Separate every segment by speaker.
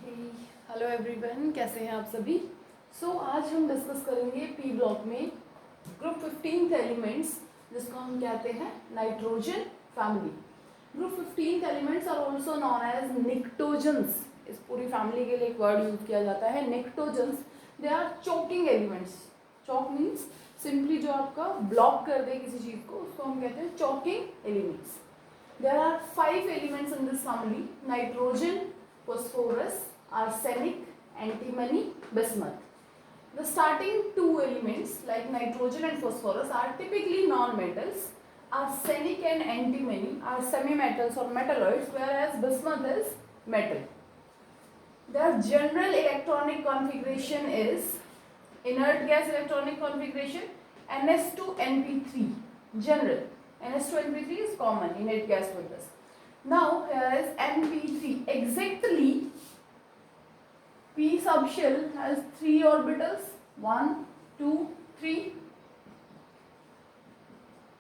Speaker 1: Okay, hello everyone, कैसे हैं आप सभी। आज हम डिस्कस करेंगे पी ब्लॉक में ग्रुप 15 एलिमेंट्स जिसको हम कहते हैं nitrogen family. Group 15 elements are also known as pnictogens. इस पूरी फैमिली के लिए एक वर्ड यूज किया जाता है pnictogens. They are choking elements. Choke means simply जो आपका ब्लॉक कर दे किसी चीज को, उसको हम कहते हैं choking elements. There are 5 elements in this family: nitrogen, phosphorus, arsenic, antimony, bismuth. The starting two elements like nitrogen and phosphorus are typically non-metals. Arsenic and antimony are semi-metals or metalloids, whereas bismuth is metal. Their general electronic configuration is inert gas electronic configuration NS2NP3. General NS2NP3 is common inert gas with this. Now here is NP3. Exactly P subshell has 3 orbitals, 1, 2, 3.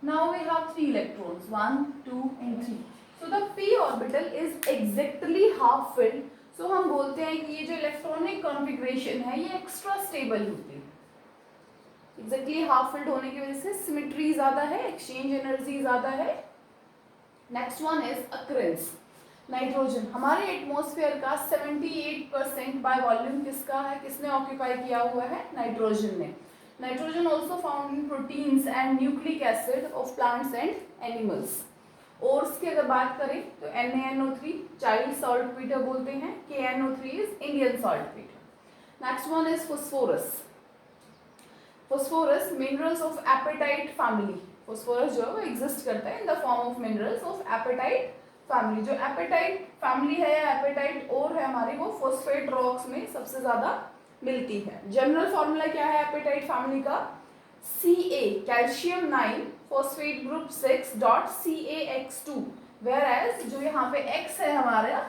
Speaker 1: Now we have 3 electrons, 1, 2 and 3. So the P orbital is exactly half filled. So हम बोलते हैं कि ये जो electronic configuration है ये extra stable होती है। एग्जैक्टली हाफ फिल्ड होने की वजह से सिमेट्री ज्यादा है, एक्सचेंज एनर्जी ज्यादा है। नेक्स्ट वन इज अक्रेंस। नाइट्रोजन हमारे एटमॉस्फेयर का 78% बाय वॉल्यूम किसका है, किसने ऑक्यूपाई किया हुआ है, नाइट्रोजन ने। Nitrogen also found in proteins and nucleic acid of plants and animals. Ores की अगर बात करें तो NaNO3 चाइल्ड सॉल्टपीटर बोलते हैं, KNO3 is Indian saltpetre. Next one is phosphorus. Phosphorus minerals of appetite family. Phosphorus जो है वो एग्जिस्ट करता है in the form of minerals of appetite family. जो एपेटाइट फैमिली है या एपेटाइट ओर है हमारी, वो फोस्फेट रॉक्स में सबसे ज्यादा मिलती है। जनरल फॉर्मूला क्या है एपेटाइट फैमिली का, Ca calcium 9 phosphate group 6 dot CaX2, where X जो यहाँ पे X है हमारा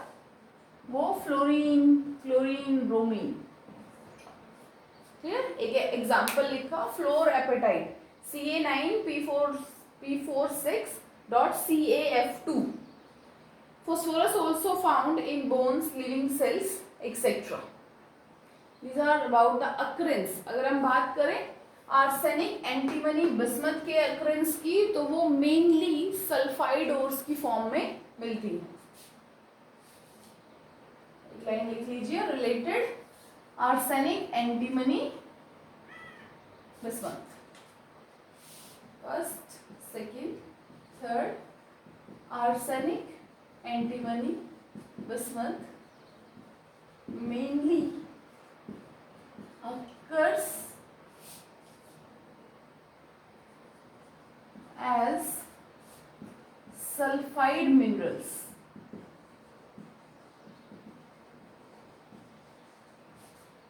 Speaker 1: वो फ्लोरीन, क्लोरीन, ब्रोमीन। क्लियर। एक एग्जांपल लिखा, fluor apatite Ca9P46 dot CaF2। phosphorus also found in bones, living cells, etc. These are about the occurrence. अगर हम बात करें आर्सेनिक, एंटीमनी, बिस्मथ के occurrence की, तो वो मेनली सल्फाइड ओर्स की फॉर्म में मिलती है। एक लाइन लिख लीजिए related, arsenic, antimony, bismuth. First, second, third, arsenic, antimony, bismuth mainly occurs as sulfide minerals.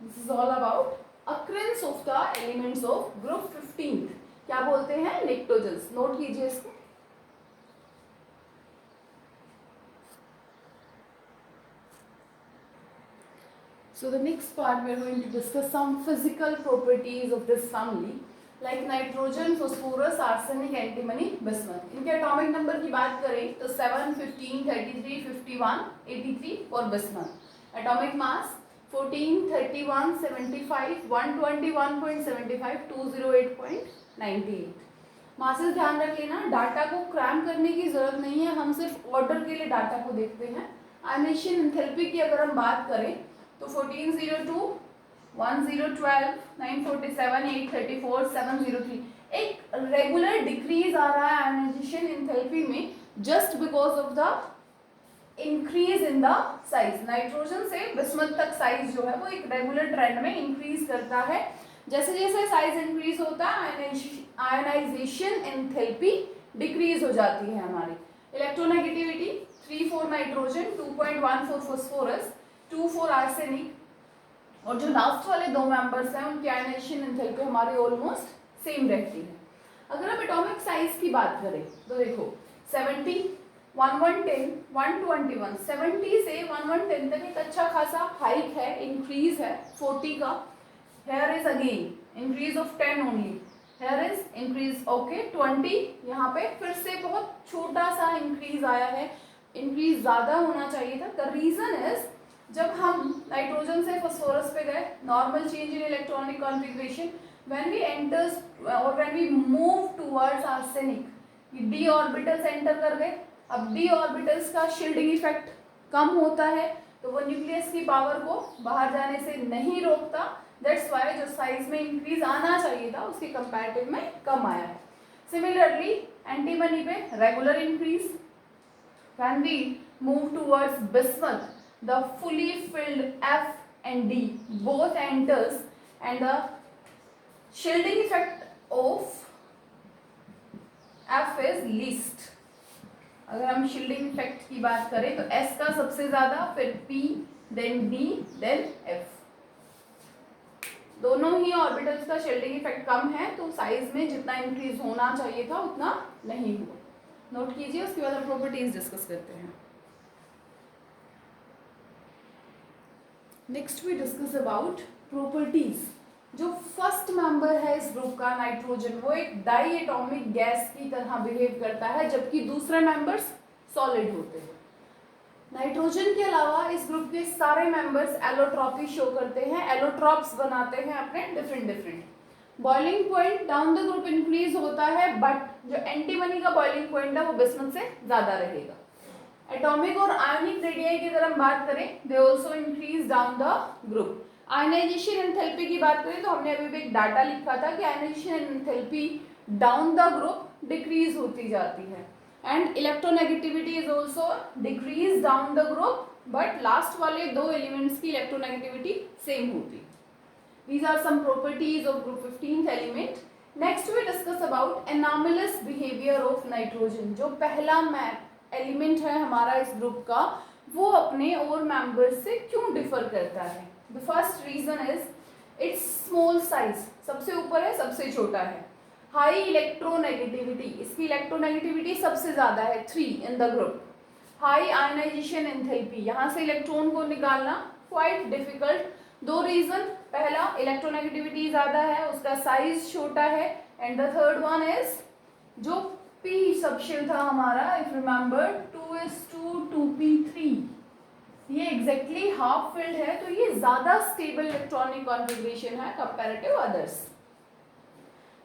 Speaker 1: This is all about occurrence of the elements of group 15. क्या बोलते हैं, निक्टोजन्स। नोट कीजिए इसको। So the next part we are going to discuss some physical properties of this family like nitrogen, phosphorus, arsenic, antimony, bismuth. इनके atomic number की बात करें तो 7, 15, 33, 51, 83 for bismuth. Atomic mass 14, 31, 75, 121.75, 208.98. Masses ध्यान रख लेना, डाटा को क्रैम करने की जरूरत नहीं है, हम सिर्फ ऑर्डर के लिए डाटा को देखते हैं। आयनेशन एंथैल्पी की अगर हम बात करें तो 1402, 1012, 947, 834, 703 एक रेगुलर डिक्रीज आ रहा है आयनाइजेशन एंथैल्पी में just because of the increase in the size. Nitrogen से बिस्मथ तक साइज जो है वो एक रेगुलर ट्रेंड में इंक्रीज करता है। जैसे जैसे साइज इंक्रीज होता है आयनाइजेशन एंथैल्पी डिक्रीज हो जाती है हमारी। इलेक्ट्रोनेगेटिविटी 3,4 नाइट्रोजन, 2.14 फॉस्फोरस, 2,4 आर्सेनिक, और जो लास्ट वाले दो मेंबर्स हैं उनकी आयनाइजेशन एंथैल्पी हमारी ऑलमोस्ट सेम रहती है। अगर हम एटॉमिक साइज की बात करें तो देखो 70, 1110, 121, 70 से 1110 तक एक अच्छा खासा हाइक है, इंक्रीज है 40 का। Here is again increase of 10 only, here is increase okay 20, यहाँ पे फिर से बहुत छोटा सा इंक्रीज आया है, इंक्रीज ज्यादा होना चाहिए था। द रीजन इज जब हम नाइट्रोजन से फास्फोरस पे गए, normal change in electronic configuration, when we enters और when we move towards arsenic, D orbitals enter कर गए। अब डी ऑर्बिटल्स का शील्डिंग इफेक्ट कम होता है, तो वो न्यूक्लियस की पावर को बाहर जाने से नहीं रोकता। दैट्स वाई जो साइज में इंक्रीज आना चाहिए था उसके कंपैरेटिव में कम आया है। सिमिलरली एंटीमनी पे regular increase. When we move towards bismuth, the fully filled F and D both enters and the shielding effect of F is least। अगर हम shielding effect की बात करें तो S का सबसे ज्यादा, फिर P, then D, then F। दोनों ही ऑर्बिटल्स का shielding effect कम है, तो साइज में जितना इंक्रीज होना चाहिए था उतना नहीं हुआ। नोट कीजिए, उसके बाद हम प्रॉपर्टीज डिस्कस करते हैं। Next we discuss about properties. जो फर्स्ट मेंबर है इस ग्रुप का नाइट्रोजन, वो एक डाई एटॉमिक गैस की तरह बिहेव करता है, जबकि दूसरे मेंबर्स सॉलिड होते हैं। नाइट्रोजन के अलावा इस ग्रुप के सारे मेंबर्स एलोट्रॉपी शो करते हैं, एलोट्रॉप्स बनाते हैं अपने different. Boiling point down the group increase होता है, बट जो एंटीमनी का बॉइलिंग पॉइंट है वो बिस्मथ से ज्यादा रहेगा। एटॉमिक और आयनिक रेडियाई की अगर हम बात करें, they also increase down the group. Ionisation enthalpy की बात करें तो हमने अभी भी एक डाटा लिखा था कि ionisation enthalpy down the group decrease होती जाती है, and electronegativity is also decrease down the group, but last वाले दो एलिमेंट्स की इलेक्ट्रोनेगेटिविटी सेम होती। These are some properties of group 15th element. Next we discuss about anomalous behavior of nitrogen। जो पहला element है हमारा इस ग्रुप का, वो अपने और मेंबर्स से क्यों डिफर करता है। The first reason is its small size, सबसे ऊपर है, सबसे छोटा है। हाई इलेक्ट्रोनेगेटिविटी, इसकी इलेक्ट्रोनेगेटिविटी सबसे ज्यादा है 3 in the group. High ionisation enthalpy, यहाँ से इलेक्ट्रॉन को निकालना क्वाइट डिफिकल्ट। दो रीजन, पहला इलेक्ट्रोनेगेटिविटी ज्यादा है, उसका साइज छोटा है, and the third one is जो P सबशेल था हमारा, इफ रिमेंबर 2:2 2p3, ये एग्जैक्टली हाफ फिल्ड है, तो ये ज्यादा स्टेबल इलेक्ट्रॉनिक कॉन्फ़िगरेशन है comparative others.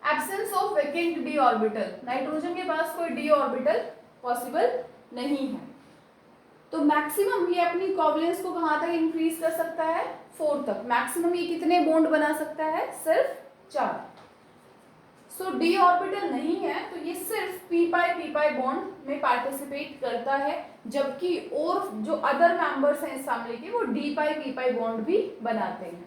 Speaker 1: Absence of vacant D orbital, nitrogen के पास कोई डी ऑर्बिटल पॉसिबल नहीं है, तो मैक्सिमम ये अपनी कोवलेंस को कहाँ तक इंक्रीज कर सकता है, 4 तक। मैक्सिमम ये कितने बॉन्ड बना सकता है, सिर्फ 4। सो डी ऑर्बिटल नहीं है, तो ये सिर्फ p पाई बॉन्ड में पार्टिसिपेट करता है, जबकि और जो अदर मेंबर्स हैं इस फैमिली के, वो d पाई बॉन्ड भी बनाते हैं।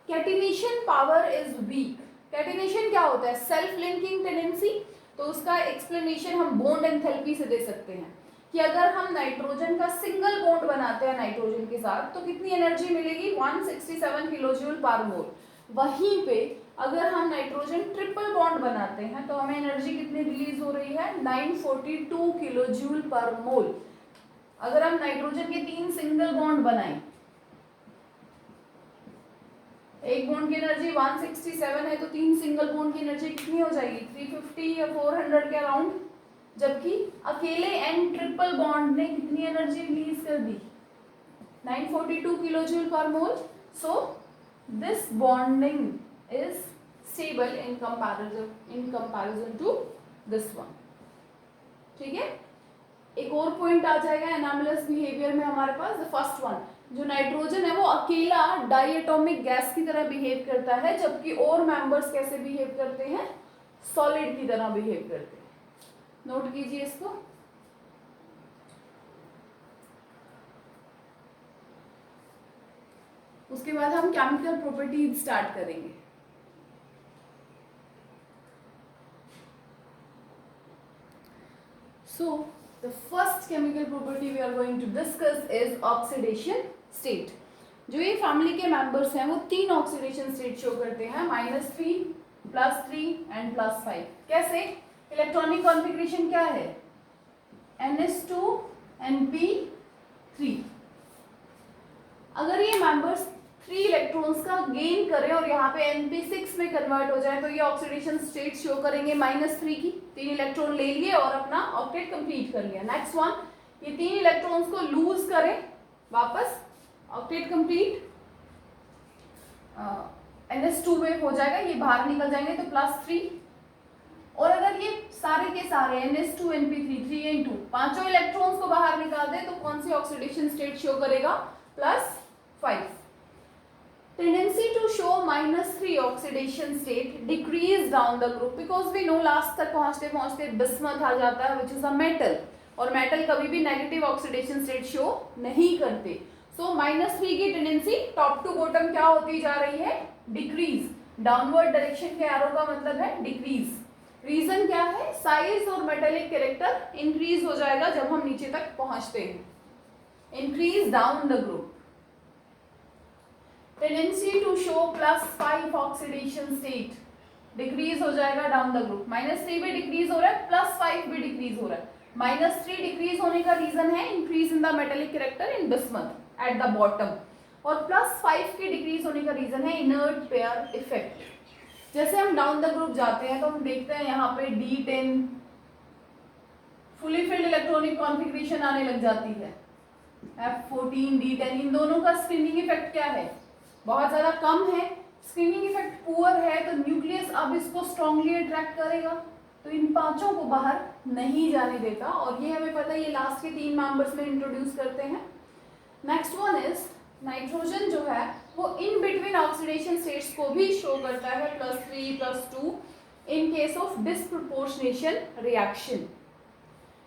Speaker 1: Catenation power is weak. Catenation क्या होता है, सेल्फ लिंकिंग टेंडेंसी। तो उसका एक्सप्लेनेशन हम बॉन्ड एंथैल्पी से दे सकते हैं कि अगर हम नाइट्रोजन का सिंगल बॉन्ड बनाते हैं नाइट्रोजन के साथ, तो कितनी एनर्जी मिलेगी, 167 किलोजूल पर मोल। वहीं पे अगर हम नाइट्रोजन ट्रिपल बॉन्ड बनाते हैं तो हमें एनर्जी कितनी रिलीज हो रही है, 942 किलोजूल पर मोल। अगर हम नाइट्रोजन के 3 सिंगल बॉन्ड बनाएं, एक बॉन्ड की एनर्जी 167 है, तो 3 सिंगल बॉन्ड की एनर्जी कितनी हो जाएगी, 350 या 400 के अराउंड। जबकि अकेले एन ट्रिपल बॉन्ड ने कितनी एनर्जी रिलीज कर दी, 942 kilojoule per mole. So this bonding is stable in comparison to this one। ठीक है, एक और पॉइंट आ जाएगा एनामलस बिहेवियर में हमारे पास। द फर्स्ट वन, जो नाइट्रोजन है वो अकेला डाइएटॉमिक गैस की तरह बिहेव करता है, जबकि और मेंबर्स कैसे बिहेव करते हैं, सॉलिड की तरह बिहेव करते हैं। नोट कीजिए इसको। उसके बाद हम केमिकल प्रॉपर्टीज स्टार्ट करेंगे। So the first chemical property we are going to discuss is oxidation state। जो ये फैमिली के मेंबर्स हैं वो 3 ऑक्सीडेशन स्टेट शो करते हैं, -3, +3 एंड +5। कैसे, इलेक्ट्रॉनिक कॉन्फ़िगरेशन क्या है, NH2 NP3। अगर ये मेंबर्स 3 इलेक्ट्रॉन्स का गेन करें और यहाँ पे NP6 में कन्वर्ट हो जाए, तो ये ऑक्सीडेशन स्टेट शो करेंगे -3 की। 3 इलेक्ट्रॉन ले लिए और अपना ऑक्टेट कंप्लीट कर लिया। नेक्स्ट वन, ये 3 इलेक्ट्रॉन्स को लूज करें वापस ऑक्टेट कंप्लीट, NH2 में हो जाएगा, ये बाहर निकल जाएंगे तो +3। और अगर ये सारे के सारे NH2 NP3 3N2 पांचों इलेक्ट्रॉन्स को बाहर निकाल दे तो कौन सी ऑक्सीडेशन स्टेट शो करेगा? +5। Tendency to show -3 oxidation state decrease down the group because we know last तक पहुंचते पहुंचते बिस्मथ आ जाता है विच इज अ मेटल, और मेटल कभी भी नेगेटिव ऑक्सीडेशन स्टेट शो नहीं करते। सो -3 की टेंडेंसी टॉप टू बॉटम क्या होती जा रही है? डिक्रीज। डाउनवर्ड डायरेक्शन के एरो का मतलब है डिक्रीज। रीजन क्या है? साइज और मेटेलिक कैरेक्टर इंक्रीज हो जाएगा जब हम नीचे तक पहुंचते हैं। Increase down the group. Tendency to show +5 oxidation state, decrease हो जाएगा डाउन द ग्रुप। -3 भी डिक्रीज हो रहा है, +5 भी डिक्रीज हो रहा है। -3 डिक्रीज होने का रीजन है increase in the metallic character in bismuth at the bottom, और +5 के डिक्रीज होने का रीजन है इनर्ट पेयर इफेक्ट। जैसे हम डाउन द ग्रुप जाते हैं तो हम देखते हैं यहाँ पे D10 fully filled electronic configuration आने लग जाती है, F14 D10, इन दोनों का स्क्रीनिंग इफेक्ट क्या है? बहुत ज्यादा कम है। स्क्रीनिंग इफेक्ट पुअर है तो न्यूक्लियस अब इसको स्ट्रांगली अट्रैक्ट करेगा, तो इन पांचों को बाहर नहीं जाने देता, और ये हमें पता है, ये लास्ट के 3 मेंबर्स में इंट्रोड्यूस करते हैं। नेक्स्ट वन इज नाइट्रोजन जो है वो इन बिटवीन ऑक्सीडेशन स्टेट्स को भी शो करता है +3 +2 in case of disproportionation reaction.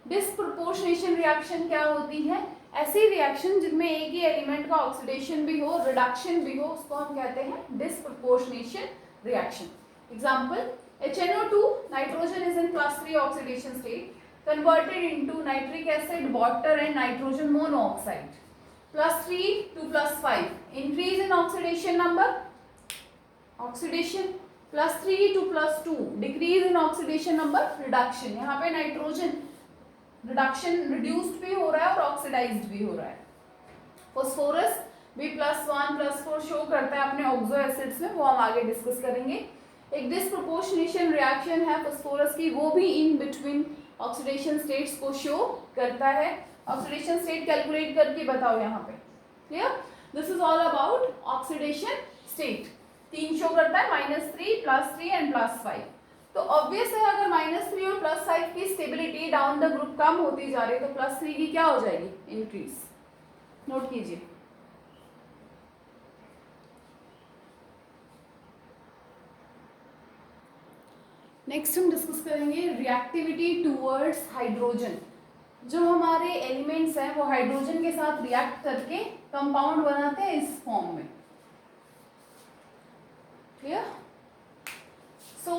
Speaker 1: Disproportionation reaction क्या होती है? ऐसी रिएक्शन जिनमें एक ही एलिमेंट का ऑक्सीडेशन भी हो, रिडक्शन भी हो, उसको हम कहते हैं disproportionation reaction. Example HNO2, nitrogen is in +3 oxidation state, converted into nitric acid, water and nitrogen monoxide. +3 to +5, increase in oxidation number, oxidation, +3 to +2, decrease in oxidation number, reduction। यहाँ पे नाइट्रोजन रिडक्शन रिड्यूस्ड भी हो रहा है और oxidised भी हो रहा है। फॉस्फोरस भी +1 +4 शो करता है अपने ऑक्सो एसिड्स में, वो हम आगे डिस्कस करेंगे। एक डिस्प्रोपोर्शनेशन रिएक्शन है फॉस्फोरस की, वो भी इन बिटवीन ऑक्सीडेशन स्टेट्स को शो करता है। ऑक्सीडेशन स्टेट कैलकुलेट करके बताओ यहाँ पे, clear? This is all about oxidation state. 3 show करता है, -3 +3 एंड +5। तो ऑब्वियस है अगर -3 और +5 की स्टेबिलिटी डाउन द ग्रुप कम होती जा रही है तो +3 की क्या हो जाएगी? इंक्रीज। नोट कीजिए। नेक्स्ट हम डिस्कस करेंगे रिएक्टिविटी टूवर्ड्स हाइड्रोजन। जो हमारे एलिमेंट्स हैं वो हाइड्रोजन के साथ रिएक्ट करके कंपाउंड बनाते हैं इस फॉर्म में, क्लियर? सो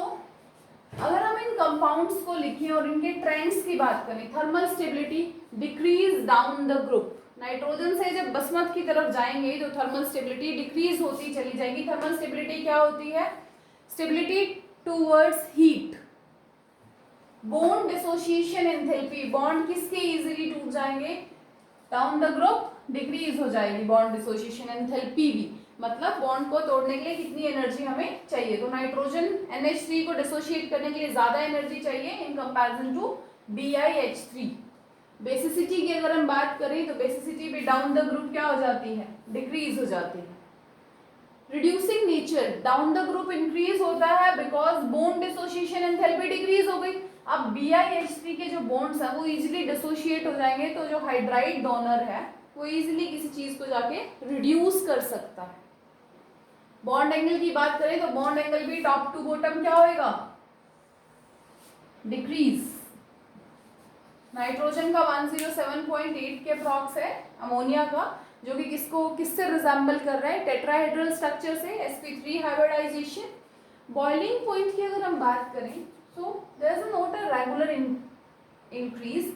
Speaker 1: अगर हम इन कंपाउंड्स को लिखें और इनके ट्रेंड्स की बात करें, thermal stability decrease down the group. Nitrogen से जब बिस्मथ की तरफ जाएंगे तो थर्मल स्टेबिलिटी डिक्रीज होती चली जाएगी। थर्मल स्टेबिलिटी क्या होती है? Stability towards heat. Bond dissociation enthalpy, bond किसके इजीली टूट जाएंगे? डाउन द ग्रुप डिक्रीज हो जाएगी बॉन्ड डिसोसिएशन एंथैल्पी भी, मतलब बॉन्ड को तोड़ने के लिए कितनी एनर्जी हमें चाहिए। तो नाइट्रोजन NH3 को डिसोशिएट करने के लिए ज्यादा एनर्जी चाहिए इन कंपैरिजन टू BiH3। बेसिसिटी की अगर हम बात करें तो बेसिसिटी भी डाउन द ग्रुप क्या हो जाती है? डिक्रीज हो जाती है। Reducing nature, down the group increase होता है because bond dissociation enthalpy decrease हो गई। अब BiH3 के जो बॉन्ड्स हैं वो इजीली डिसोशिएट हो जाएंगे, तो जो हाइड्राइड डोनर है वो इजीली किसी चीज को जाके रिड्यूस कर सकता है। बॉन्ड एंगल की बात करें तो बॉन्ड एंगल भी टॉप टू बॉटम क्या होएगा? डिक्रीज। नाइट्रोजन का 107.8 के अप्रॉक्स है, अमोनिया का जो कि किससे रिजेंबल कर रहा है? टेट्राहेड्रल स्ट्रक्चर से, sp3 हाइब्रिडाइजेशन। बॉइलिंग पॉइंट की अगर हम बात करें तो there is not a regular increase.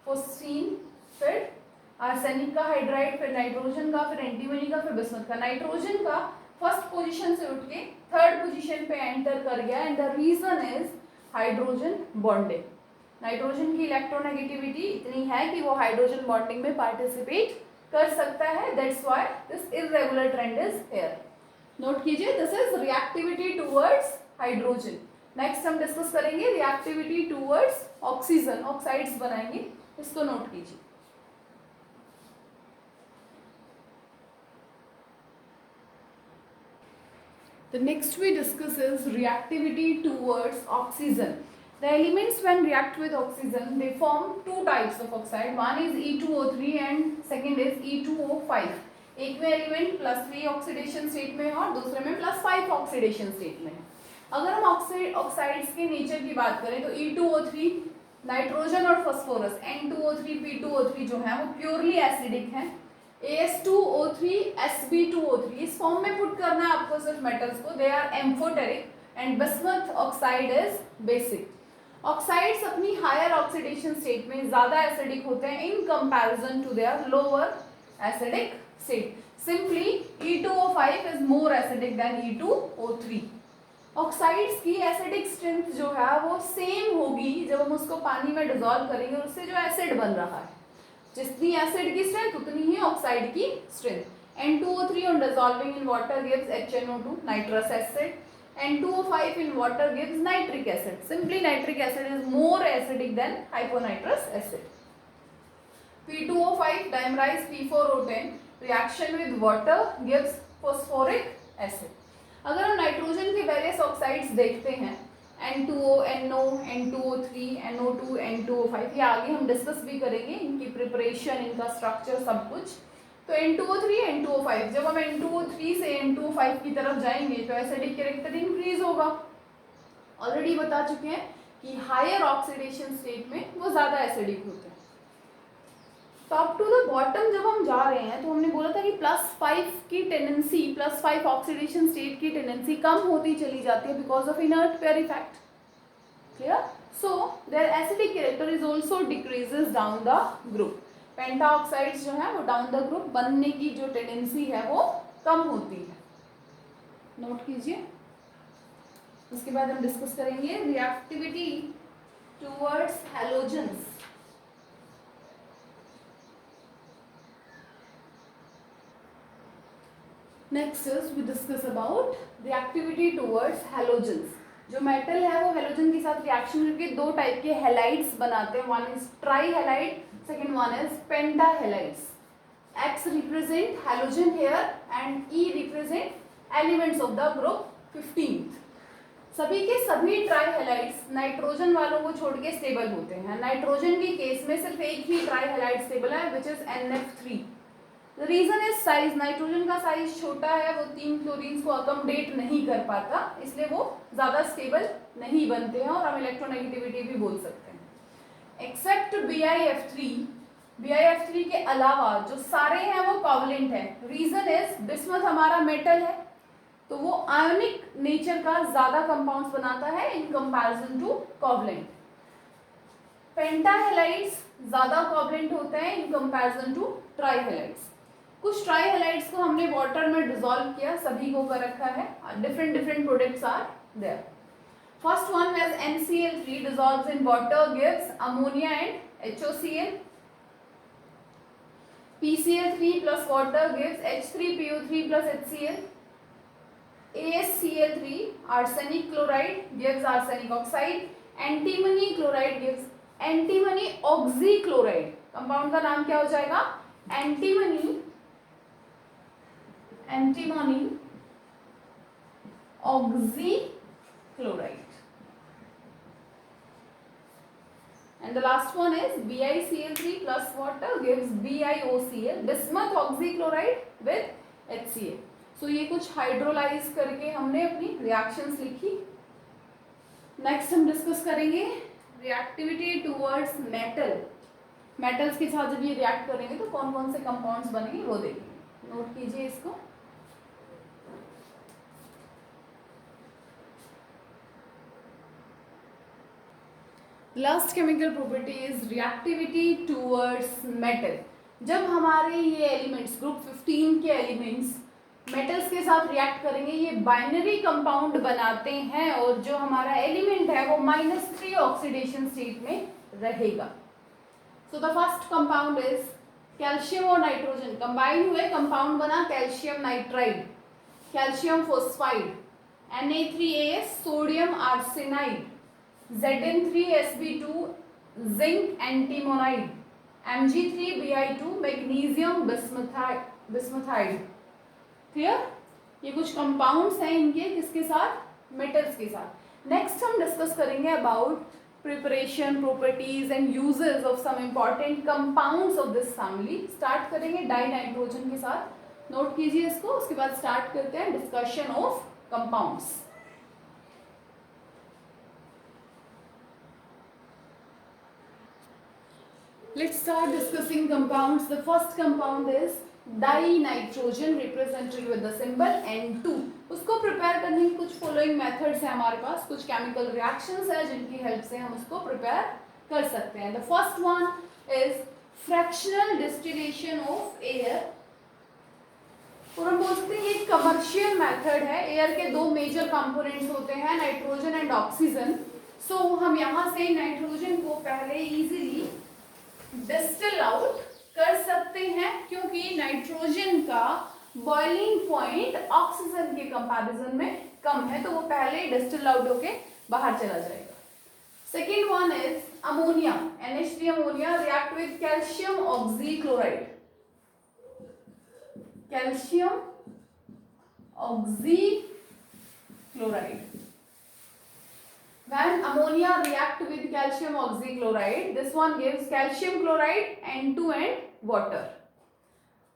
Speaker 1: फोस्टीन, फिर आर्सेनिक का हाइड्राइड, फिर नाइट्रोजन का, फिर एंटीमनी का, फिर बिस्मथ का। नाइट्रोजन का फर्स्ट पोजीशन से उठ के थर्ड पोजीशन पे एंटर कर गया and the reason is hydrogen bonding. Nitrogen की इलेक्ट्रोनेगेटिविटी इतनी है कि वो हाइड्रोजन बॉन्डिंग में पार्टिसिपेट कर सकता है, that's why this irregular trend is here. Note कीजिए, this is reactivity towards hydrogen. Next हम डिस्कस करेंगे रिएक्टिविटी टुवर्ड्स ऑक्सीजन, ऑक्साइड्स बनाएंगे, इसको नोट कीजिए। The next we discuss is reactivity towards oxygen. The elements when react with oxygen, they form two types of oxide. One is E2O3 and second is E2O5. एक में element +3 oxidation state में है और दूसरे में +5 oxidation state में है. अगर हम ऑक्साइड्स के नेचर की बात करें तो E2O3 नाइट्रोजन और फास्फोरस N2O3 P2O3 जो है वो प्योरली एसिडिक है. AS2O3 Sb2O3 इस फॉर्म में पुट करना है आपको सिर्फ मेटल्स को. They are amphoteric and bismuth oxide is basic. Oxides अपनी हायर ऑक्सीडेशन स्टेट में ज्यादा एसिडिक होते हैं in comparison to their lower acidic state. Simply E2O5 is more acidic than E2O3. Oxides की एसिडिक स्ट्रेंथ जो है वो सेम होगी जब हम उसको पानी में डिसॉल्व करेंगे और उससे जो एसिड बन रहा है. जितनी एसिड की स्ट्रेंथ उतनी ही ऑक्साइड की strength. N2O3 on dissolving in water gives HNO2 nitrous acid. N2O5 in water gives nitric acid. Simply nitric acid is more acidic than hyponitrous acid. P2O5 dimerized P4O10 reaction with water gives phosphoric acid. अगर हम nitrogen के various oxides देखते हैं N2O, NO, N2O3, NO2, N2O5, ये आगे हम discuss भी करेंगे इनकी प्रिपरेशन, इनका स्ट्रक्चर, सब कुछ. तो N2O3, N2O5, जब हम N2O3 से N2O5 की तरफ जाएंगे तो एसिडिक कैरेक्टर इंक्रीज होगा. ऑलरेडी बता चुके हैं कि हायर ऑक्सीडेशन स्टेट में वो ज़्यादा एसिडिक होते हैं. टॉप टू द बॉटम जब हम जा रहे हैं तो हमने बोला था कि +5 की टेंडेंसी, +5 ऑक्सीडेशन स्टेट की टेंडेंसी कम होती चली जाती है because of inert pair effect. Clear? So their acidic character is also decreases down the group. Penta oxides जो है वो डाउन द ग्रुप बनने की जो टेंडेंसी है वो कम होती है. नोट कीजिए. उसके बाद हम डिस्कस करेंगे reactivity towards halogens. Next is we discuss about reactivity towards halogens. जो मेटल है वो हैलोजन के साथ रिएक्शन करके दो टाइप के हैलाइड्स बनाते हैं. One is try halide, second one is pentahalides. X represent halogen here and E represent elements of the group 15th. सभी के सभी ट्राई हैलाइड्स नाइट्रोजन वालों को छोड़ के स्टेबल होते हैं. नाइट्रोजन के केस में सिर्फ एक ही ट्राई हैलाइड स्टेबल है which is NF3. The reason is size. Nitrogen का साइज छोटा है, वो 3 क्लोरीन्स को अकोमोडेट नहीं कर पाता, इसलिए वो ज्यादा स्टेबल नहीं बनते हैं और हम इलेक्ट्रोनेगेटिविटी भी बोल सकते हैं. एक्सेप्ट BiF3, BiF3 के अलावा जो सारे हैं वो कोवलेंट है. रीजन इज बिस्मथ हमारा मेटल है तो वो आयोनिक नेचर का ज्यादा कंपाउंड्स बनाता है इन कंपैरिजन टू कोवलेंट. पेंटाहेलाइड्स ज्यादा कोवलेंट होते हैं इन कंपैरिजन टू ट्राईहेलाइड्स. कुछ ट्राईहेलाइड्स को हमने वाटर में डिसॉल्व किया, सभी को कर रखा है. Different products are there. First one is NCl3 dissolves in water gives ammonia and HOCl. PCl3 plus water gives H3PO3 plus HCl. ASCl3 arsenic chloride gives arsenic oxide. Antimony chloride gives antimony oxychloride. Compound का नाम क्या हो जाएगा? antimony oxychloride. And the last one is BiCl3 plus water gives BiOCl, bismuth oxychloride with HCl. So ये कुछ hydrolyse करके हमने अपनी रिएक्शंस लिखी. नेक्स्ट हम डिस्कस करेंगे रिएक्टिविटी टुवर्ड्स मेटल. मेटल्स के साथ जब ये रिएक्ट करेंगे तो कौन कौन से कंपाउंड्स बनेंगे वो देखेंगे. नोट कीजिए इसको. Last chemical property is reactivity towards metal. जब हमारे ये एलिमेंट्स ग्रुप 15 के एलिमेंट्स मेटल्स के साथ रिएक्ट करेंगे ये बाइनरी कंपाउंड बनाते हैं और जो हमारा एलिमेंट है वो -3 ऑक्सीडेशन स्टेट में रहेगा. So the first compound is calcium और नाइट्रोजन कंबाइन हुए, कंपाउंड बना calcium nitride, calcium phosphide, Na3AS sodium arsenide, Zn3Sb2 zinc antimonide, Mg3Bi2 magnesium bismuthide. Clear? ये कुछ कंपाउंड्स हैं इनके, किसके साथ, मेटल्स के साथ। नेक्स्ट हम डिस्कस करेंगे about preparation, properties and uses of some important compounds of this family. Start करेंगे डाई नाइट्रोजन के साथ, नोट कीजिए इसको, उसके बाद स्टार्ट करते हैं discussion of compounds. Let's start discussing compounds. The first compound is dinitrogen, represented with the symbol N2. उसको प्रिपेयर करने की कुछ फॉलोइंग मेथड्स हैं हमारे पास, कुछ केमिकल रिएक्शंस है जिनकी हेल्प से हम उसको प्रिपेयर कर सकते हैं। The first one is fractional distillation of air, और हम बोल सकते हैं ये कमर्शियल मेथड है। एयर के दो मेजर कंपोनेंट्स होते हैं, नाइट्रोजन एंड ऑक्सीजन। सो हम यहाँ से नाइट्रोजन को पहले इजीली डिस्टिल आउट कर सकते हैं, क्योंकि नाइट्रोजन का बॉइलिंग पॉइंट ऑक्सीजन के कंपैरिजन में कम है, तो वो पहले डिस्टिल आउट होके बाहर चला जाएगा। Second one is ammonia, NH3 ammonia react with calcium oxychloride, calcium oxychloride. When ammonia react with calcium oxychloride, this one gives calcium chloride, N2 and water.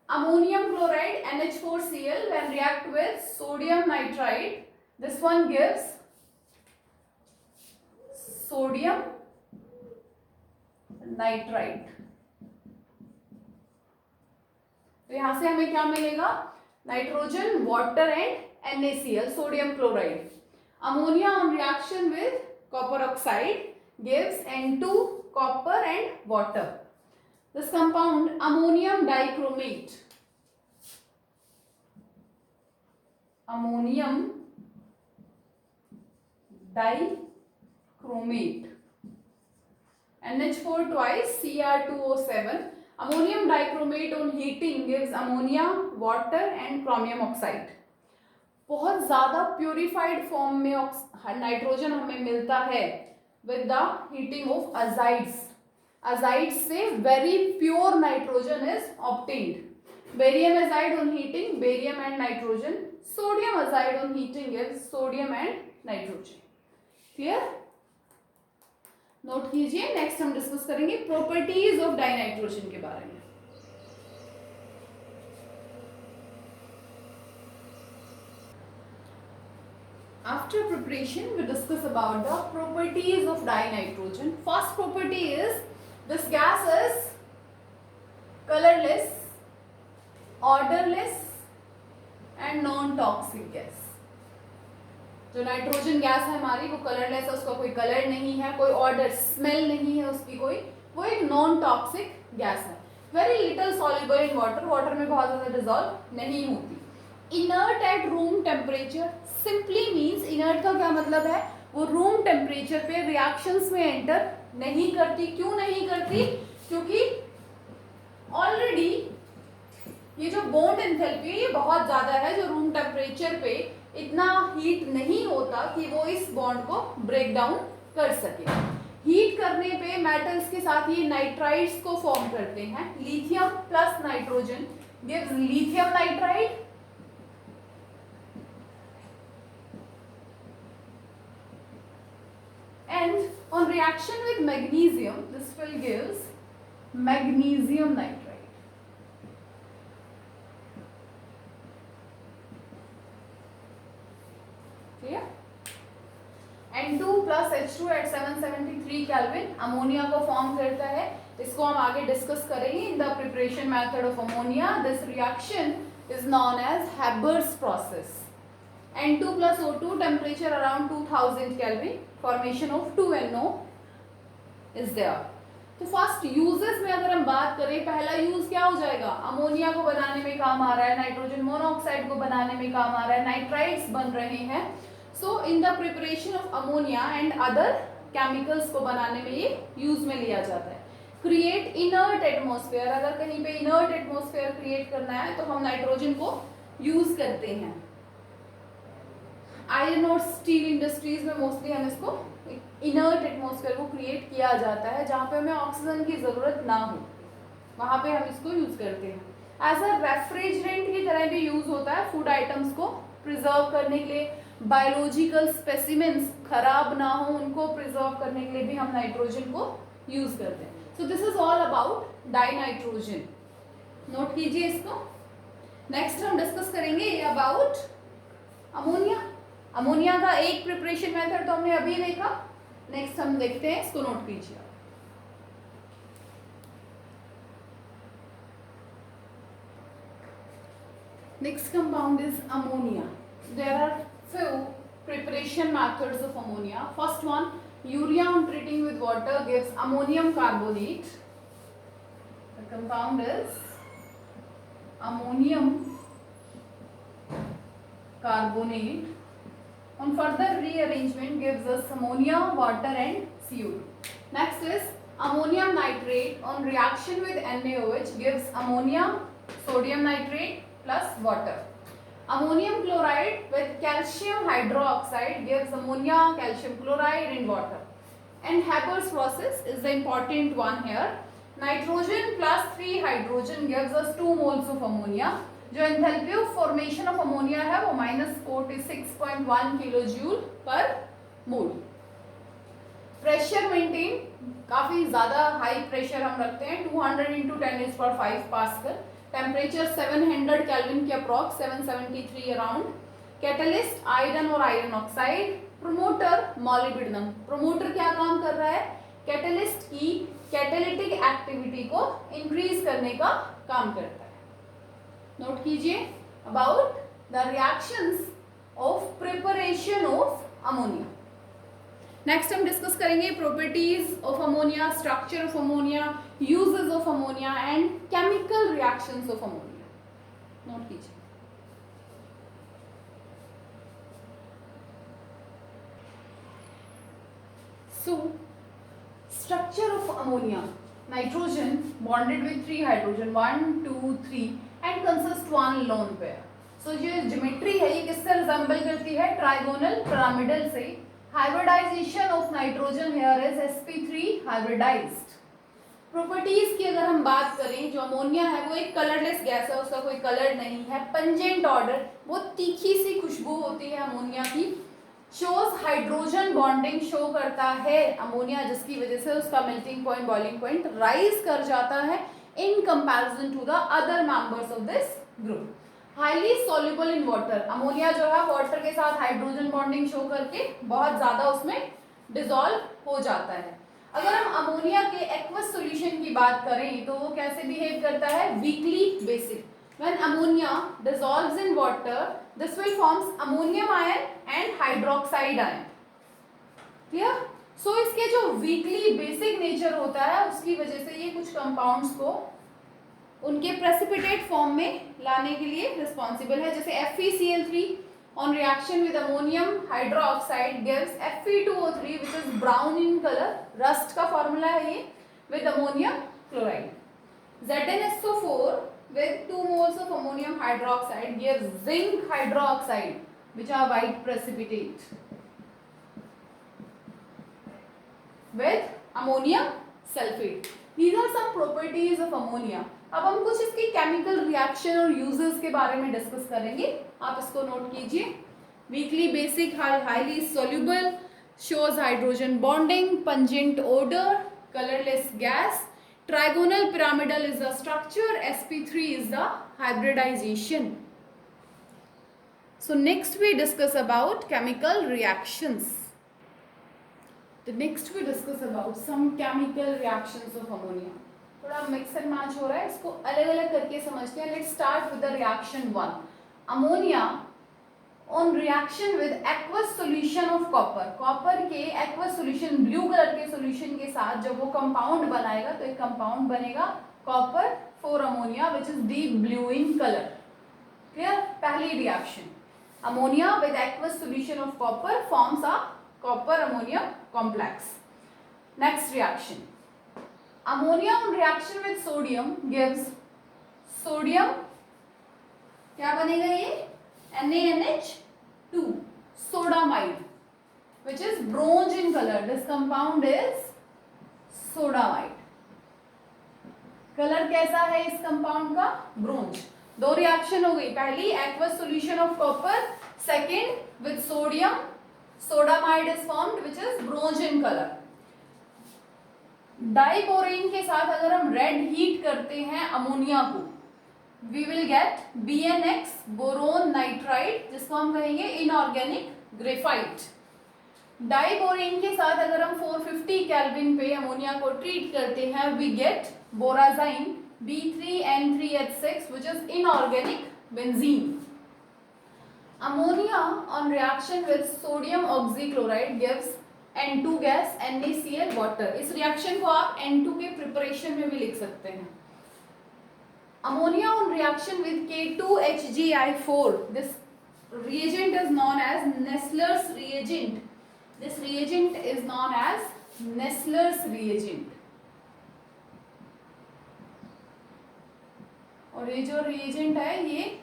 Speaker 1: Ammonium chloride, NH4Cl, when react with sodium nitrite, this one gives sodium nitrite. तो यहां से हमें क्या मिलेगा, nitrogen, water and NaCl, sodium chloride. Ammonia on reaction with copper oxide gives N2, copper and water. This compound ammonium dichromate, ammonium dichromate, NH4 twice, Cr2O7. Ammonium dichromate on heating gives ammonia, water and chromium oxide. बहुत ज़्यादा purified form में nitrogen हमें मिलता है with the heating of azides. Azides से very pure nitrogen is obtained. Barium azide on heating, barium and nitrogen. Sodium azide on heating is sodium and nitrogen. Clear, note कीजिए। Next हम discuss करेंगे properties of dinitrogen के बारे में। After preparation, we discuss about the properties of dinitrogen. First property is this gas is colorless, odorless and non-toxic gas. जो nitrogen gas है हमारी वो कलरलेस है, उसका कोई कलर नहीं है, कोई ऑर्डर स्मेल नहीं है उसकी कोई, वो एक नॉन टॉक्सिक गैस है। Very little soluble in water, water में बहुत ज़्यादा डिजॉल्व नहीं होती। Inert at room temperature, simply means inert का क्या मतलब है, वो रूम टेम्परेचर पे रिएक्शंस में एंटर नहीं करती। क्यों नहीं करती, क्योंकि ऑलरेडी ये जो बॉन्ड एंथैल्पी है ये बहुत ज़्यादा है, जो रूम टेम्परेचर पे इतना हीट नहीं होता कि वो इस बॉन्ड को ब्रेक डाउन कर सके। हीट करने पे मेटल्स के साथ ये नाइट्राइड्स को फॉर्म करते हैं। Lithium plus nitrogen gives lithium nitride, and on reaction with magnesium this will gives magnesium nitride. Clear? N2 plus H2 at 773 Kelvin ammonia को फॉर्म करता है। इसको हम आगे डिस्कस करेंगे in the preparation method of ammonia. This reaction is known as Haber's process. N2 plus O2 temperature around 2000 Kelvin, formation of 2NO is there. तो first uses में अगर हम बात करें, पहला यूज क्या हो जाएगा, अमोनिया को बनाने में काम आ रहा है, नाइट्रोजन मोनोऑक्साइड को बनाने में काम आ रहा है, नाइट्राइड्स बन रहे हैं। So in the preparation of ammonia and other chemicals को बनाने में ये यूज में लिया जाता है। क्रिएट इनर्ट एटमॉस्फेयर, अगर कहीं पे इनर्ट एटमॉस्फेयर क्रिएट करना है तो हम नाइट्रोजन को यूज करते हैं। आयरन और स्टील इंडस्ट्रीज में मोस्टली हम इसको इनर्ट एटमॉस्फेयर को क्रिएट किया जाता है, जहाँ पे हमें ऑक्सीजन की ज़रूरत ना हो, वहाँ पे हम इसको यूज़ करते हैं। एज अ रेफ्रिजरेंट की तरह भी यूज़ होता है फूड आइटम्स को प्रिजर्व करने के लिए, बायोलॉजिकल स्पेसिमेंस खराब ना हो उनको प्रिजर्व करने के लिए भी हम नाइट्रोजन को यूज करते हैं. So this is all about dinitrogen. Note कीजिए इसको. नेक्स्ट हम डिस्कस करेंगे अबाउट अमोनिया. अमोनिया का एक प्रिपरेशन मेथड तो हमने अभी देखा. नेक्स्ट हम देखते हैं, इसको नोट कीजिए. Next compound is ammonia. There are few preparation methods of ammonia. First one, urea on treating with water gives ammonium carbonate. The compound is ammonium carbonate. On further rearrangement gives us ammonia, water and CO2. Next is ammonium nitrate on reaction with NaOH gives ammonia, sodium nitrate plus water. Ammonium chloride with calcium hydroxide gives ammonia, calcium chloride and water. And Haber's process is the important one here. Nitrogen plus 3 hydrogen gives us 2 moles of ammonia. जो enthalpy of formation of ammonia है वो -46.1 kilojoule per मोल. Pressure maintain, काफी ज्यादा high pressure हम रखते हैं, 200 × 10⁵ pascal. Temperature 700 kelvin के approx, 773 around. Catalyst iron और iron oxide. Promoter molybdenum. Promoter क्या काम कर रहा है? कैटलिस्ट की कैटालिटिक एक्टिविटी को इंक्रीज करने का काम करता है. नोट कीजिए about the reactions of preparation of ammonia. Next हम डिस्कस करेंगे properties of ammonia, structure of ammonia, uses of ammonia and chemical reactions of ammonia. Note कीजिए. So structure of ammonia, nitrogen bonded with 3 hydrogen, 1 2 3 and consist one lone pair. So ये geometry है, ये किससे resemble करती है? Trigonal pyramidal से. Hybridisation of nitrogen here is sp3 hybridised. Properties की अगर हम बात करें, जो अमोनिया है वो एक कलरलेस गैस है, उसका कोई कलर नहीं है. पंजेंट ऑर्डर, बहुत तीखी सी खुशबू होती है अमोनिया की. शोज हाइड्रोजन बॉन्डिंग शो करता है अमोनिया, जिसकी वजह से उसका melting point, boiling point rise कर जाता है in comparison to the other members of this group. Highly soluble in water. Ammonia जो है वाटर के साथ हाइड्रोजन बॉन्डिंग शो करके बहुत ज्यादा उसमें डिसॉल्व हो जाता है. अगर हम अमोनिया के एक्वस सॉल्यूशन की बात करें तो वो कैसे बिहेव करता है? Weekly basic. When ammonia dissolves in water, this will forms ammonium ion and hydroxide ion. Clear? सो इसके जो वीकली बेसिक नेचर होता है उसकी वजह से ये कुछ कंपाउंड्स को उनके प्रेसिपिटेट फॉर्म में लाने के लिए रिस्पॉन्सिबल है. जैसे FeCl3 on reaction with ammonium hydroxide gives Fe2O3 which is brown in colour. Rust का फॉर्मूला है ये, with ammonium chloride. ZnSO4 with 2 moles of ammonium hydroxide gives zinc hydroxide which are white precipitate with ammonium sulfate. These are some properties of ammonia. अब हम कुछ इसके chemical reaction और uses के बारे में डिस्कस करेंगे. आप इसको नोट कीजिए. Weekly basic, highly soluble, shows hydrogen bonding, pungent odor, colorless gas. Trigonal pyramidal is the structure, sp3 is the hybridization. So next we discuss about chemical reactions. The next we discuss about some chemical reactions of ammonia. थोड़ा mix and match हो रहा है, इसको अलग अलग करके समझते हैं. Let's start with the reaction 1. Ammonia on reaction with aqueous solution of copper. Copper के एक्वस सॉल्यूशन, ब्लू कलर के सॉल्यूशन के साथ जब वो कंपाउंड बनाएगा तो एक कंपाउंड बनेगा copper 4 ammonia which is deep blue in colour. Clear? पहली reaction, ammonia with aqueous solution of copper forms a copper ammonium complex. Next reaction, ammonia on reaction with sodium gives sodium, क्या बनेगा ये? NaNH2, sodamide which is bronze in color. This compound is sodamide. Colour कैसा है इस compound का? Bronze. दो reaction हो गई, पहली aqueous solution of copper, second with sodium sodamide is formed which is bronze in colour. Diborane के साथ अगर हम रेड हीट करते हैं अमोनिया को, we will get BnX boron nitride, जिसको हम कहेंगे इनऑर्गेनिक ग्रेफाइट। डाइबोरेन के साथ अगर हम 450 केल्विन पे अमोनिया को ट्रीट करते हैं, we get borazine B3N3H6 which is inorganic benzene. Ammonia on reaction with sodium oxychloride gives N2 gas NaCl water. इस रिएक्शन को आप N2 के प्रिपरेशन में भी लिख सकते हैं। Ammonia on reaction with K2HgI4, this reagent is known as Nessler's reagent. This reagent is known as Nessler's reagent. और ये जो रिएजेंट है ये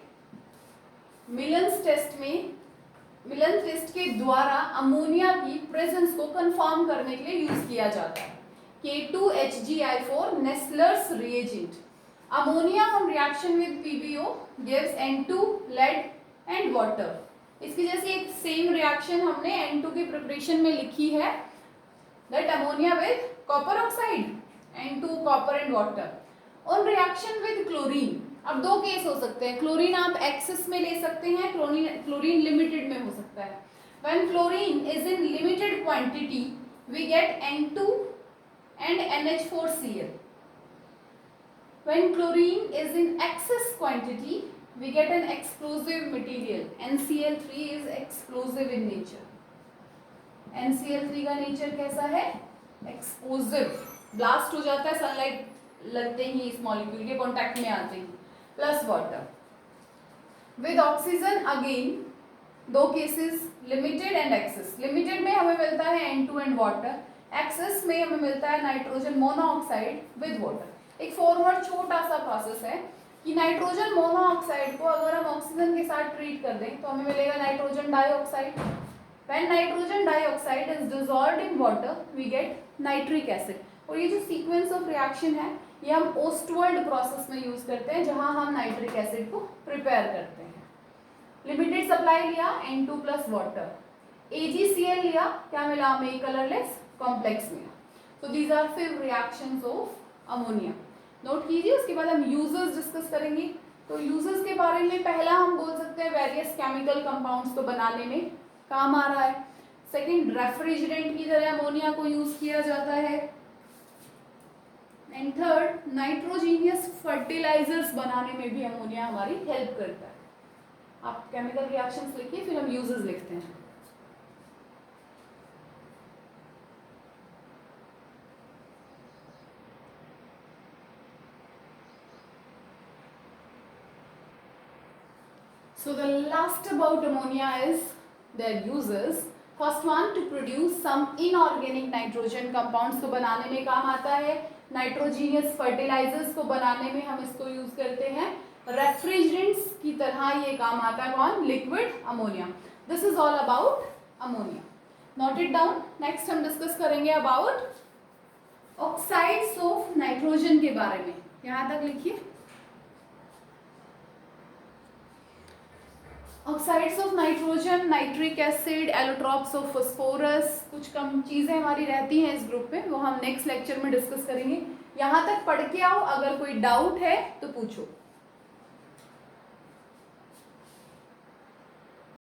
Speaker 1: मिलन्स टेस्ट के द्वारा अमोनिया की प्रेजेंस को कंफर्म करने के लिए यूज किया जाता है। K2HgI4 Nessler's reagent. Ammonia on reaction with PbO gives N2 lead and water. इसकी जैसी एक सेम रिएक्शन हमने N2 की प्रिपरेशन में लिखी है, that ammonia with copper oxide N2 copper and water. On reaction with chlorine, अब दो केस हो सकते हैं, क्लोरीन आप एक्सेस में ले सकते हैं, क्लोरीन लिमिटेड में हो सकता है। When chlorine is in limited quantity we get N2 and NH4Cl। When chlorine is in excess quantity we get an explosive material, NCl3 is explosive in nature। NCl3 का nature कैसा है? Explosive, blast हो जाता है sunlight लगते ही इस molecule के contact में आते ही। Plus water with oxygen, again दो cases, limited and excess. Limited में हमें मिलता है N2 एंड वाटर, एक्सेस में हमें मिलता है नाइट्रोजन मोनोऑक्साइड विद वाटर। एक फॉरवर्ड छोटा सा प्रोसेस है कि नाइट्रोजन मोनोऑक्साइड को अगर हम ऑक्सीजन के साथ ट्रीट कर दें तो हमें मिलेगा nitrogen dioxide. When nitrogen dioxide is dissolved in water we get nitric acid. और ये जो सीक्वेंस ऑफ रिएक्शन है ये हम ओस्टवर्ल्ड प्रोसेस में यूज करते हैं, जहां हम नाइट्रिक एसिड को प्रिपेयर करते हैं। लिमिटेड सप्लाई लिया N2 प्लस वाटर, AgCl लिया, क्या मिला हमें? कलरलेस कॉम्प्लेक्स मिला। तो these are 5 reactions of ammonia. Note कीजिए, उसके बाद हम यूजर्स डिस्कस करेंगे। तो यूजर्स के बारे में पहला हम बोल सकते हैं वेरियस केमिकल कंपाउंड्स को बनाने में काम आ रहा है। सेकंड, रेफ्रिजरेंट की तरह अमोनिया को यूज किया जाता है। एंड थर्ड, नाइट्रोजीनियस फर्टिलाइजर्स बनाने में भी अमोनिया हमारी हेल्प करता है। आप केमिकल रिएक्शंस लिखिए, फिर हम यूजर्स लिखते हैं। So the last about ammonia is their uses. First one, to produce some inorganic nitrogen compounds को बनाने में काम आता है। नाइट्रोजीनियस फर्टिलाइजर्स को बनाने में हम इसको यूज करते हैं। रेफ्रिजरेंट्स की तरह ये काम आता है कौन? Liquid ammonia. This is all about ammonia. Note it down. Next हम डिस्कस करेंगे अबाउट ऑक्साइड्स ऑफ नाइट्रोजन के बारे में। यहाँ तक लिखिए, oxides of nitrogen, nitric acid, allotropes of phosphorus, कुछ कम चीज़ें हमारी रहती हैं इस ग्रुप में, वो हम नेक्स्ट लेक्चर में डिस्कस करेंगे। यहाँ तक पढ़ के आओ, अगर कोई डाउट है तो पूछो।